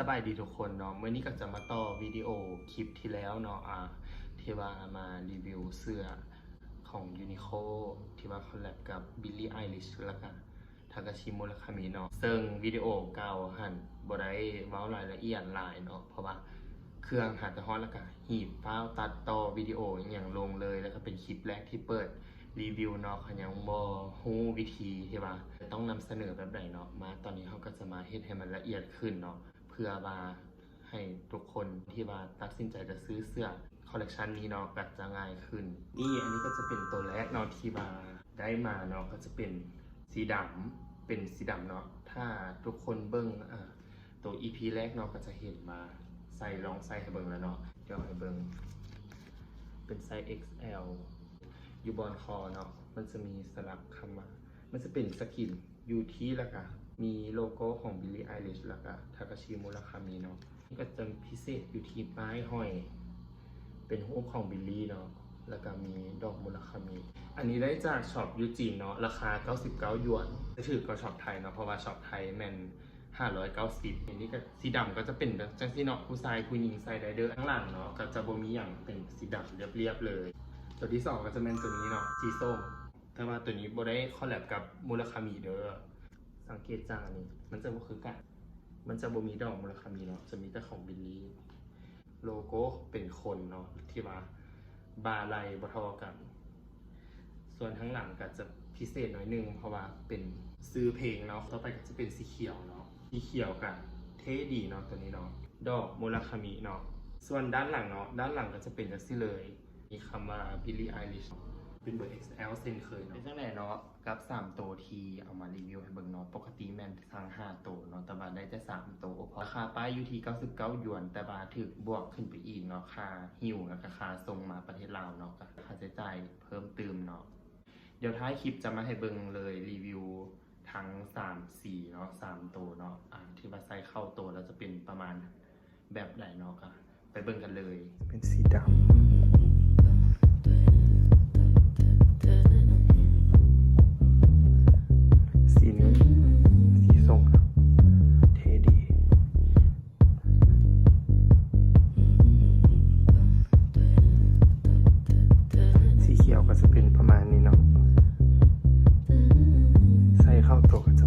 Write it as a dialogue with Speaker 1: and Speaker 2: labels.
Speaker 1: สบายดีทุกคนเนาะเมื่อนี้ก็จะมาต่อวิดีโอคลิปที่แล้วเนาะที่ว่ามารีวิวเสื้อของยูนิโคที่ว่าคอลแลบกับบิลลี่ไอริชแล้วก็ทากาชิมุราคามิเนาะซึ่งวิดีโอเก่าหันบ่ได้เว้ารายละเอียดหลายเนาะเพราะว่าเครื่องหาแต่ฮอตแล้วก็หีบไฟล์ตัดต่อวิดีโออย่างลงเลยแล้วก็เป็นคลิปแรกที่เปิดรีวิวเนาะเขายังบ่ฮู้วิธีที่ว่าต้องนำเสนอแบบไหนเนาะมาตอนนี้เขาก็จะมาเฮ็ดให้มันละเอียดขึ้นเนาะเพื่อว่าให้ทุกคนที่ว่าตัดสินใจจะซื้อเสื้อคอลเลกชันนี้เนาะก็จะง่ายขึ้นนี่อันนี้ก็จะเป็นตัวแรกเนาะที่ว่าได้มาเนาะก็จะเป็นสีดำเป็นสีดำเนาะถ้าทุกคนเบิ่งตัว EP แรกเนาะก็จะเห็นมาใส่ลองใส่ให้เบิ่งแล้วเนาะเดี๋ยวให้เบิ่งเป็นไซส์ XL อยู่บนคอเนาะมันจะมีสลักคำว่ามันจะเป็นสกินอยู่ที่แล้วก็มีโลโก้ของ Billie Eilish แล้วก็ทากาชิมุราคามิเนาะนี่ก็จะพิเศษอยู่ที่ป้ายห้อยเป็นรูปของบิลลี่เนาะแล้วก็มีดอกมุราคามิอันนี้ได้จากช็อปยูจีเนาะราคา99หยวนจะถือกับช็อปไทยเนาะเพราะว่าช็อปไทยแม่น590อันนี้ก็สีดำก็จะเป็นจังสีเนาะผู้ชายผู้หญิงใส่ได้เด้อข้างหลังเนาะก็จะบ่มีอย่างเป็นสีดำเรียบๆเลยตัวที่2ก็จะเป็นตัวนี้เนาะสีส้มแต่ว่าตัวนี้บ่ได้คอลแลบกับมุราคามิเด้อสังเกตจากอันนี้มันจะบ่คือกันมันจะบ่มีดอกมุราคามิเนาะจะมีแต่ของบิลลี่โลโก้เป็นคนเนาะที่ว่าบาไหลบ่เท่ากันส่วนข้างหลังก็จะพิเศษหน่อยนึงเพราะว่าเป็นซื้อเพลงเนาะต่อไปก็จะเป็นสีเขียวเนาะสีเขียวกับเท่ดีเนาะตัวนี้เนาะดอกมุราคามิเนาะส่วนด้านหลังเนาะด้านหลังก็จะเป็นแบบนี้เลยมีคำว่า Billie Eilish เป็นเบอร์ XL เซนเคยเนาะเป็นจังไหนเนาะกับ3ตัวที่เอามารีวิวให้เบิ่งเนาะปกติแม่นสั่ง5ตัวเนาะแต่ว่าได้แต่3ตัวเพราะราคาป้ายอยู่ที่99หยวนแต่ว่าถึกบวกขึ้นไปอีกเนาะค่าหิ้วแล้วก็ค่าส่งมาประเทศลาวเนาะก็ค่าใช้จ่ายเพิ่มเติมเนาะเดี๋ยวท้ายคลิปจะมาให้เบิ่งเลยรีวิวทั้ง3สีเนาะ3ตัวเนาะที่ว่าใส่เข้าตัวแล้วจะเป็นประมาณแบบไหนเนาะก็ไปเบิ่งกันเลยเป็นสีดำสีนี้สีส้มนะเท่ดีสีเขียวก็จะเป็นประมาณนี้เนาะใส่เข้าตัวก็จะ